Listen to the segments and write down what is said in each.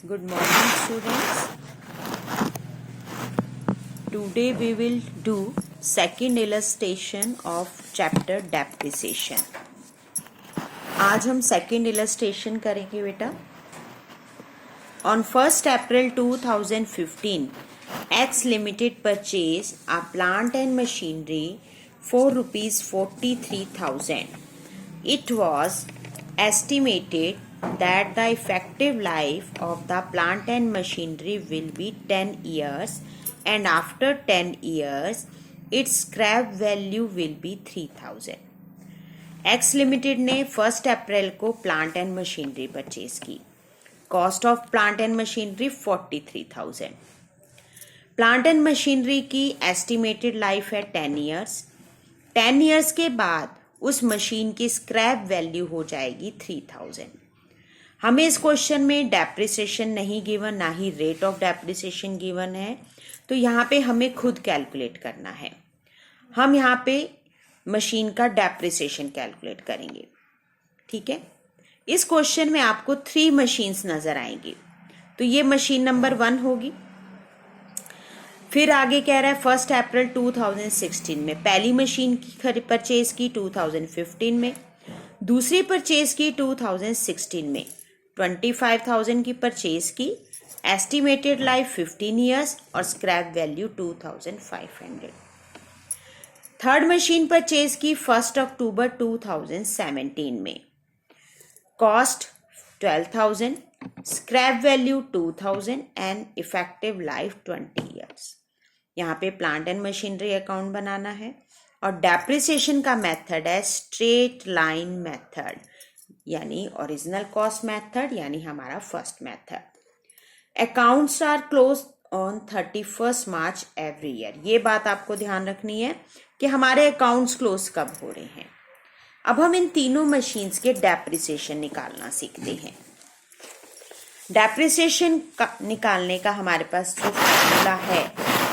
Good morning, students. Today we will do second illustration of chapter depreciation. आज हम second illustration करेंगे बेटा. On 1st April 2015, X Limited purchased a plant and machinery for rupees 43,000. It was estimated that the effective life of the plant and machinery will be 10 years, and after 10 years its scrap value will be 3,000. X Limited ने 1 अप्रैल को plant and machinery purchase की. Cost of plant and machinery 43,000. Plant and machinery की estimated life है 10 years. 10 years के बाद उस machine की scrap value हो जाएगी 3,000. हमें इस क्वेश्चन में डेप्रिसिएशन नहीं गिवन, ना ही रेट ऑफ डेप्रिसिएशन गिवन है, तो यहाँ पे हमें खुद कैलकुलेट करना है. हम यहाँ पे मशीन का डेप्रिसिएशन कैलकुलेट करेंगे. ठीक है. इस क्वेश्चन में आपको 3 मशीन्स नजर आएंगी. तो ये मशीन नंबर 1 होगी. फिर आगे कह रहा है 1 अप्रैल 2016 में पहली मशीन की परचेज की 2015 में, दूसरी परचेज की 2016 में 25,000 की परचेज की, एस्टिमेटेड लाइफ 15 ईयर्स और scrap value 2,500. Third machine purchase की 1 अक्टूबर 2017 में, cost 12,000, scrap value 2,000 and effective life 20 years. यहाँ पे प्लांट एंड मशीनरी अकाउंट बनाना है और डेप्रिसिएशन का मेथड है स्ट्रेट लाइन मेथड, यानी ओरिजिनल कॉस्ट मेथड, यानी हमारा first method. Accounts are close on 31 March every year. ये बात आपको ध्यान रखनी है कि हमारे अकाउंट्स क्लोज कब हो रहे हैं. अब हम इन तीनों मशीन्स के डेप्रिसिएशन निकालना सीखते हैं. डेप्रिसिएशन निकालने का हमारे पास जो फॉर्मूला है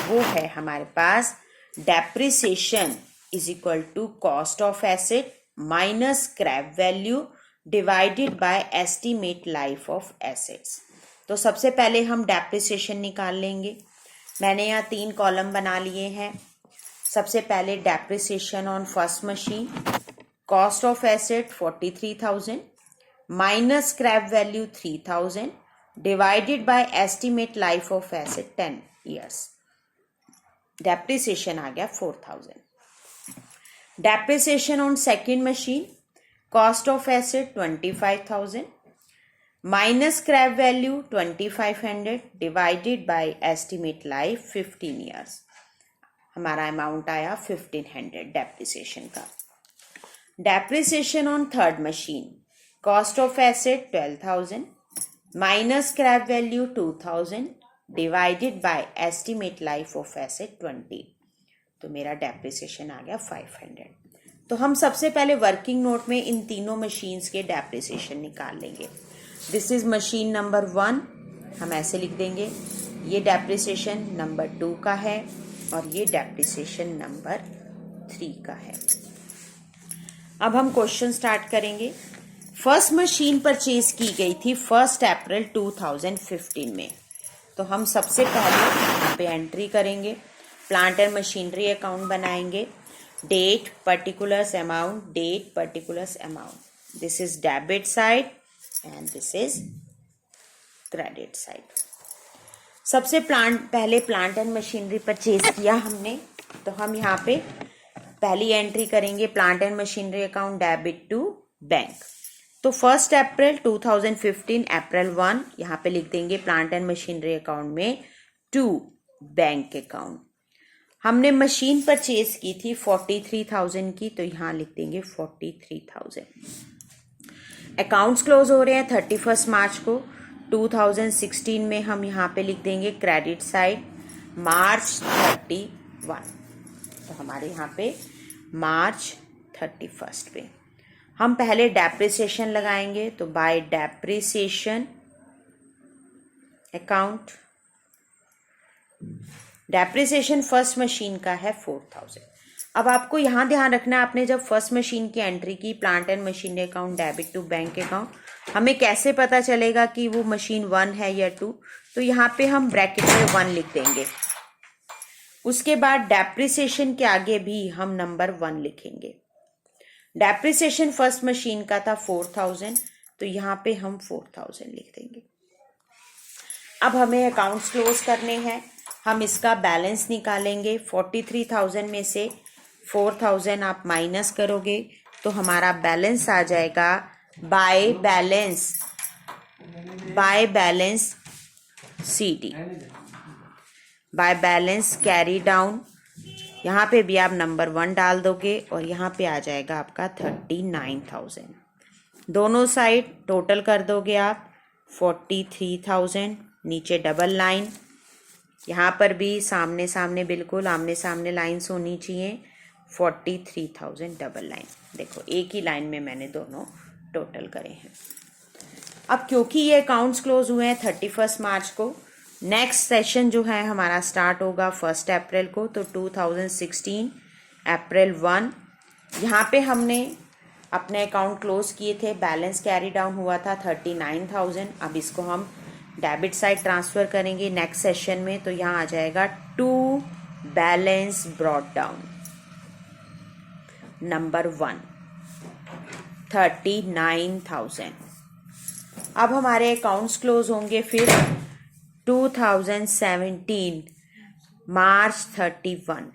वो है हमारे पास depreciation is equal to cost of asset minus scrap value divided by estimate life of assets. तो सबसे पहले हम डेप्रिसिएशन निकाल लेंगे. मैंने यहाँ 3 कॉलम बना लिए हैं. सबसे पहले depreciation on first machine, cost of asset 43,000 minus scrap value 3,000 divided by estimate life of asset 10 years. Depreciation आ गया 4,000. Depreciation on second machine, cost of asset 25,000 minus scrap value 2,500 divided by estimate life 15 years. हमारा amount आया 1,500 depreciation का. Depreciation on third machine, cost of asset 12,000 minus scrap value 2,000 divided by estimate life of asset 20. तो मेरा depreciation आ गया 500. तो हम सबसे पहले वर्किंग नोट में इन तीनों मशीन्स के डेप्रिसिएशन निकाल लेंगे. दिस इज मशीन नंबर 1, हम ऐसे लिख देंगे. ये डेप्रिसिएशन नंबर 2 का है और ये डेप्रिसिएशन नंबर 3 का है. अब हम क्वेश्चन स्टार्ट करेंगे. फर्स्ट मशीन परचेज की गई थी 1 अप्रैल 2015 में. तो हम सबसे पहले यहाँ पे एंट्री करेंगे, प्लांट एंड मशीनरी अकाउंट बनाएंगे. Date particulars amount, date particulars amount. This is debit side and this is credit side. सबसे पहले प्लांट एंड मशीनरी परचेज किया हमने, तो हम यहाँ पे पहली एंट्री करेंगे plant and machinery account debit to bank. तो 1 अप्रैल 2015 अप्रैल 1 यहाँ पे लिख देंगे प्लांट एंड मशीनरी अकाउंट में टू बैंक अकाउंट. हमने मशीन परचेज की थी 43,000 की, तो यहाँ लिख देंगे 43,000. अकाउंट्स क्लोज हो रहे हैं 31 मार्च को 2016 में. हम यहाँ पे लिख देंगे क्रेडिट साइड मार्च 31. तो हमारे यहाँ पे मार्च 31 पे हम पहले डेप्रिसिएशन लगाएंगे. तो bye depreciation account, depreciation first machine का है 4,000. अब आपको यहाँ ध्यान रखना है, आपने जब फर्स्ट मशीन की एंट्री की plant and machinery account debit to bank account, हमें कैसे पता चलेगा कि वो मशीन 1 है या 2? तो यहाँ पे हम ब्रैकेट में 1 लिख देंगे। उसके बाद डेप्रिसिएशन के आगे भी हम नंबर 1 लिखेंगे। डेप्रिसिएशन फर्स्ट मशीन का था 4000, तो यहाँ पे हम 4000 लिख देंगे। अब हमें अकाउंट्स क्लोज करने हैं। हम इसका बैलेंस निकालेंगे। 43,000 में से 4,000 आप माइनस करोगे तो हमारा बैलेंस आ जाएगा by balance CD, bye balance carry down. यहाँ पे भी आप नंबर 1 डाल दोगे और यहाँ पे आ जाएगा आपका 39,000। दोनों साइड टोटल कर दोगे आप 43,000, नीचे डबल लाइन। यहाँ पर भी सामने सामने बिल्कुल आमने सामने लाइन्स होनी चाहिए। 43,000 डबल लाइन। देखो एक ही लाइन में मैंने दोनों टोटल करे हैं। अब क्योंकि ये अकाउंट्स क्लोज हुए हैं 31 मार्च को, नेक्स्ट सेशन जो है हमारा स्टार्ट होगा 1 अप्रैल को। तो 2016 अप्रैल 1, यहाँ पे हमने अपने अकाउंट क्लोज किए थे। बैलेंस कैरी डाउन हुआ था 39,000। अब इसको हम डेबिट साइड ट्रांसफ़र करेंगे नेक्स्ट सेशन में। तो यहाँ आ जाएगा to balance brought down number 1 39,000। अब हमारे अकाउंट्स क्लोज होंगे फिर 2017 मार्च 31।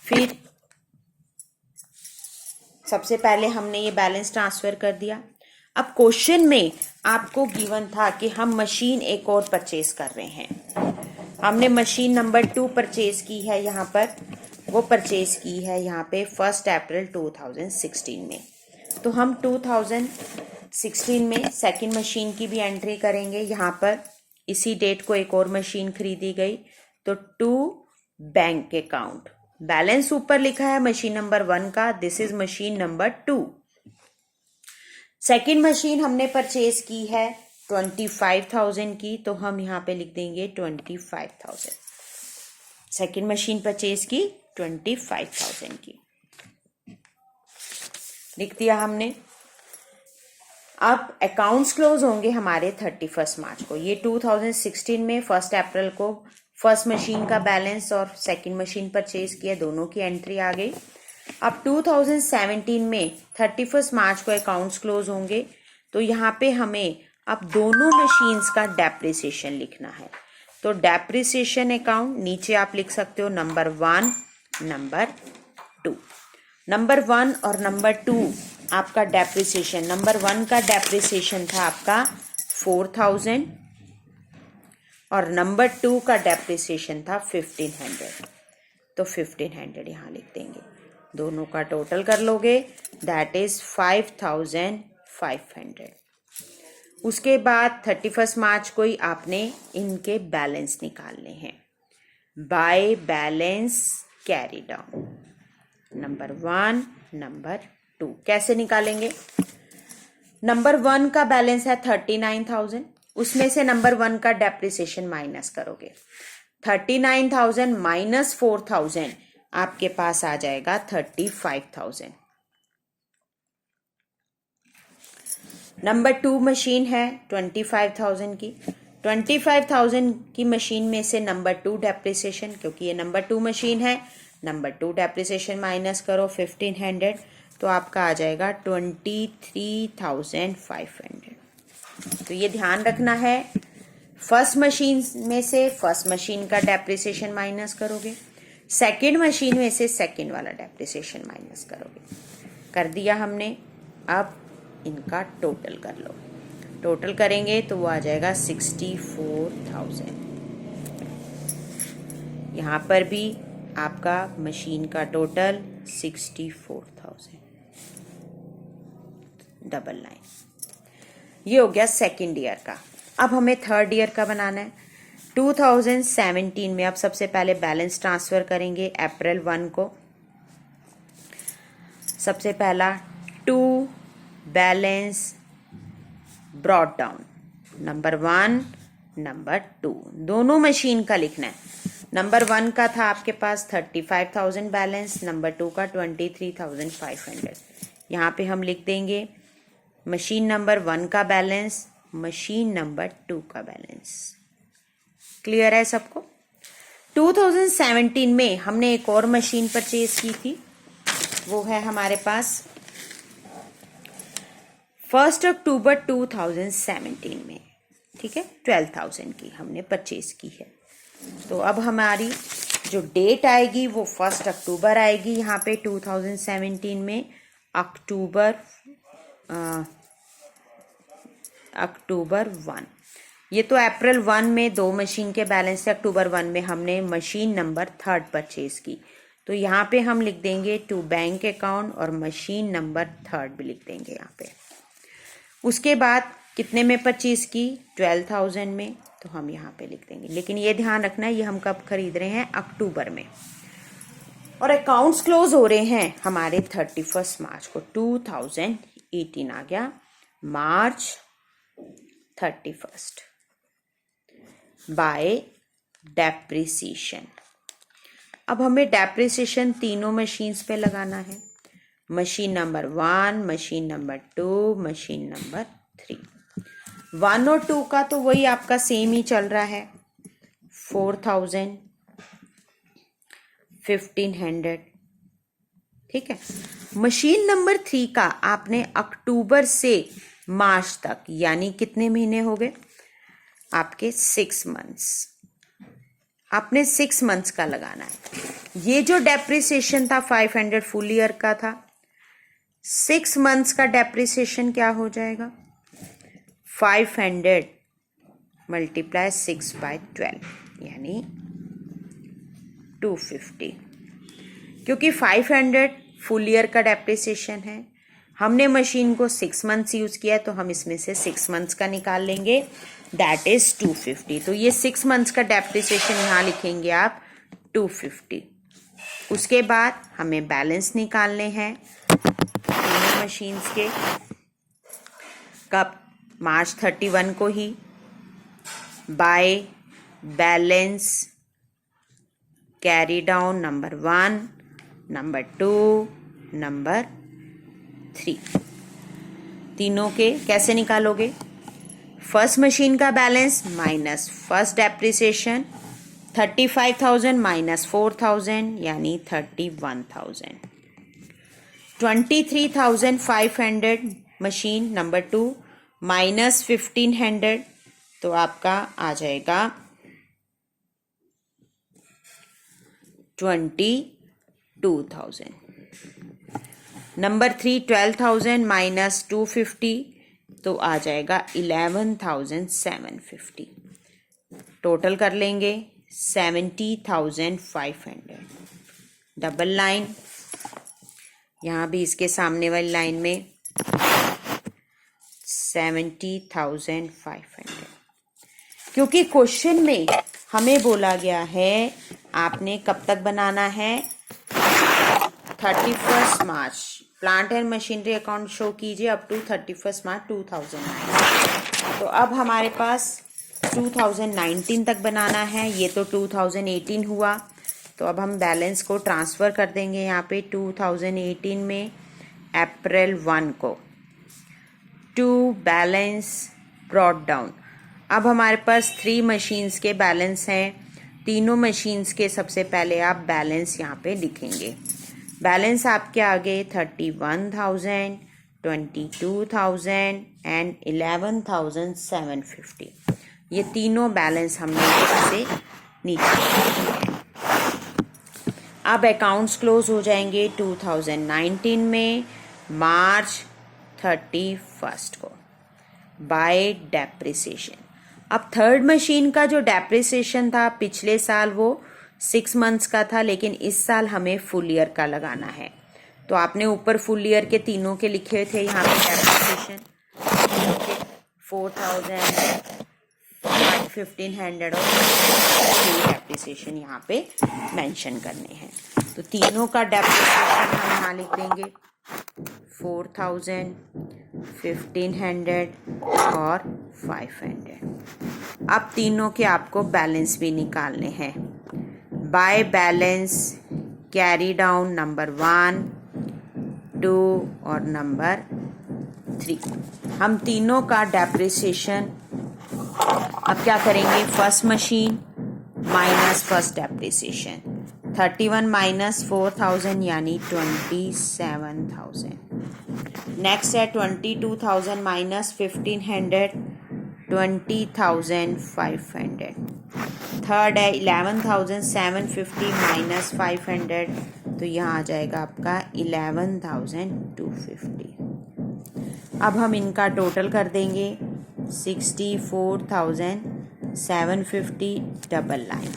फिर सबसे पहले हमने ये बैलेंस ट्रांसफ़र कर दिया। अब क्वेश्चन में आपको गिवन था कि हम मशीन एक और परचेज कर रहे हैं। हमने मशीन नंबर 2 परचेज की है, यहाँ पर वो परचेज की है यहाँ पे 1 अप्रैल 2016 में। तो हम 2016 में सेकंड मशीन की भी एंट्री करेंगे। यहाँ पर इसी डेट को एक और मशीन खरीदी गई। तो टू बैंक अकाउंट, बैलेंस ऊपर लिखा है मशीन नंबर 1 का, this is machine number 2। Second machine हमने परचेज की है 25,000 की, तो हम यहाँ पे लिख देंगे 25,000। सेकंड मशीन परचेज की 25,000 की लिख दिया हमने। अब अकाउंट्स क्लोज होंगे हमारे 31 मार्च को। ये 2016 में 1 अप्रैल को फर्स्ट मशीन का बैलेंस और सेकंड मशीन परचेज किया, दोनों की एंट्री आ गई। अब 2017 में 31 मार्च को अकाउंट्स क्लोज होंगे। तो यहाँ पे हमें अब दोनों मशीन्स का डेप्रिसिएशन लिखना है। तो डेप्रिसिएशन अकाउंट नीचे आप लिख सकते हो नंबर 1, नंबर 2। नंबर 1 और नंबर 2 आपका डेप्रिसिएशन, नंबर 1 का डेप्रिसिएशन था आपका 4,000 और नंबर 2 का डेप्रिसिएशन था 1,500। तो 1,500 यहाँ लिख देंगे। दोनों का टोटल कर लोगे, दैट इज 5,500। उसके बाद 31 मार्च को ही आपने इनके बैलेंस निकालने हैं। Bye balance carry down number 1, number 2 कैसे निकालेंगे? नंबर 1 का बैलेंस है 39,000, उसमें से नंबर 1 का डेप्रिसिएशन माइनस करोगे। 39,000 माइनस 4,000 आपके पास आ जाएगा 35,000। नंबर 2 मशीन है 25,000 की। 25,000 की मशीन में से नंबर 2 डेप्रिसिएशन, क्योंकि ये नंबर 2 मशीन है, नंबर 2 डेप्रिसिएशन माइनस करो 1,500, तो आपका आ जाएगा 23,500। तो ये ध्यान रखना है, फर्स्ट मशीन में से फर्स्ट मशीन का डेप्रिसिएशन माइनस करोगे, सेकंड मशीन में से सेकंड वाला डेप्रिसिएशन माइनस करोगे। कर दिया हमने। अब इनका टोटल कर लो। टोटल करेंगे तो वो आ जाएगा 64,000। यहाँ पर भी आपका मशीन का टोटल 64,000 डबल लाइन। ये हो गया सेकेंड ईयर का। अब हमें थर्ड ईयर का बनाना है। 2017 में अब सबसे पहले बैलेंस ट्रांसफर करेंगे अप्रैल 1 को। सबसे पहला to balance brought down number 1, number 2 दोनों मशीन का लिखना है। नंबर 1 का था आपके पास 35,000 बैलेंस, नंबर 2 का 23,500। यहाँ पे हम लिख देंगे मशीन नंबर 1 का बैलेंस, मशीन नंबर 2 का बैलेंस। क्लियर है सबको? 2017 में हमने एक और मशीन परचेज की थी, वो है हमारे पास 1 अक्टूबर 2017 में, ठीक है, 12,000 की हमने परचेज की है। तो अब हमारी जो डेट आएगी वो 1 अक्टूबर आएगी यहाँ पे 2017 में, अक्टूबर 1। ये तो अप्रैल 1 में 2 मशीन के बैलेंस से अक्टूबर 1 में हमने मशीन नंबर 3 परचेज की, तो यहाँ पे हम लिख देंगे टू बैंक अकाउंट और मशीन नंबर 3 भी लिख देंगे यहाँ पे। उसके बाद कितने में परचेज की? 12,000 में, तो हम यहाँ पे लिख देंगे। लेकिन ये ध्यान रखना है ये हम कब खरीद रहे हैं? अक्टूबर में। और अकाउंट्स क्लोज हो रहे हैं हमारे 31 मार्च को। 2018 आ गया, मार्च 31 बाय डेप्रिसिएशन। अब हमें डेप्रिसिएशन तीनों मशीन्स पे लगाना है, machine number 1, machine number 2, machine number 3। 1 और 2 का तो वही आपका सेम ही चल रहा है, 4,000, 1,500, ठीक है। मशीन नंबर 3 का आपने अक्टूबर से मार्च तक, यानी कितने महीने हो गए आपके? 6 मंथ्स। आपने 6 मंथ्स का लगाना है। ये जो डेप्रिसिएशन था 500 फुल ईयर का था, 6 मंथ्स का डेप्रिसिएशन क्या हो जाएगा? 500 मल्टीप्लाई 6/12 यानी 250। क्योंकि 500 फुल ईयर का डेप्रिसिएशन है, हमने मशीन को 6 मंथ्स यूज किया, तो हम इसमें से 6 मंथ्स का निकाल लेंगे, दैट इज 250। तो ये 6 मंथ्स का डेप्रिसिएशन यहाँ लिखेंगे आप 250। उसके बाद हमें बैलेंस निकालने हैं तीनों मशीन्स के। कब? मार्च 31 को ही, by balance carry down number 1, number 2, number 3। तीनों के कैसे निकालोगे? फर्स्ट मशीन का balance minus first depreciation, 35,000 minus 4,000 यानी 31,000। 23,500 मशीन नंबर 2 माइनस 1,500, तो आपका आ जाएगा 22,000। नंबर 3 12,000 माइनस 250, तो आ जाएगा 11,750। टोटल कर लेंगे 70,500। डबल लाइन, यहाँ भी इसके सामने वाली लाइन में 70,500। क्योंकि क्वेश्चन में हमें बोला गया है आपने कब तक बनाना है? 31 March. Plant and machinery account show कीजिए अप टू 31 मार्च 2009। तो अब हमारे पास 2019 तक बनाना है, ये तो 2018 हुआ, तो अब हम बैलेंस को ट्रांसफ़र कर देंगे यहाँ पे 2018 में अप्रैल 1 को टू बैलेंस ब्रॉट डाउन। अब हमारे पास 3 मशीन्स के बैलेंस हैं, तीनों मशीन्स के सबसे पहले आप बैलेंस यहाँ पे लिखेंगे। बैलेंस आपके आगे 31,000, 22,000 एंड 11,750। ये तीनों बैलेंस हमने से नीचे। अब अकाउंट्स क्लोज हो जाएंगे 2019 में मार्च 31 को बाय डेप्रिसिएशन। अब थर्ड मशीन का जो डेप्रिसिएशन था पिछले साल वो 6 मंथ्स का था, लेकिन इस साल हमें फुल ईयर का लगाना है। तो आपने ऊपर फुल ईयर के तीनों के लिखे थे यहाँ पे डेप्रिसिएशन 4,000, 1,500 और डेप्रिसिएशन यहाँ पे मेंशन करने हैं। तो तीनों का डेप्रिसिएशन हम यहाँ लिख देंगे 4,000, 1,500 और 500। अब तीनों के आपको बैलेंस भी निकालने हैं। Bye balance carry down number 1, 2 और नंबर 3। हम तीनों का डेप्रिसिएशन अब क्या करेंगे, first machine minus first depreciation, 31 minus 4000 यानी 27,000। नेक्स्ट है 22,000 माइनस 1500, 20,500। थर्ड है 11,750 माइनस 500, तो यहाँ आ जाएगा आपका 11,250। अब हम इनका टोटल कर देंगे 64,750 डबल लाइन।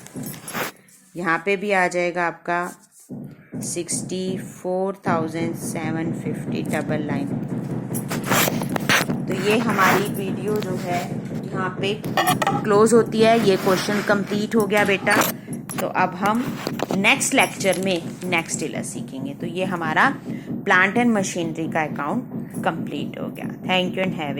यहाँ पे भी आ जाएगा आपका 64,750 डबल लाइन। तो ये हमारी वीडियो जो है यहाँ पे क्लोज होती है। ये क्वेश्चन कंप्लीट हो गया बेटा। तो अब हम नेक्स्ट लेक्चर में नेक्स्ट टेलर सीखेंगे। तो ये हमारा प्लांट एंड मशीनरी का अकाउंट कंप्लीट हो गया। Thank you and have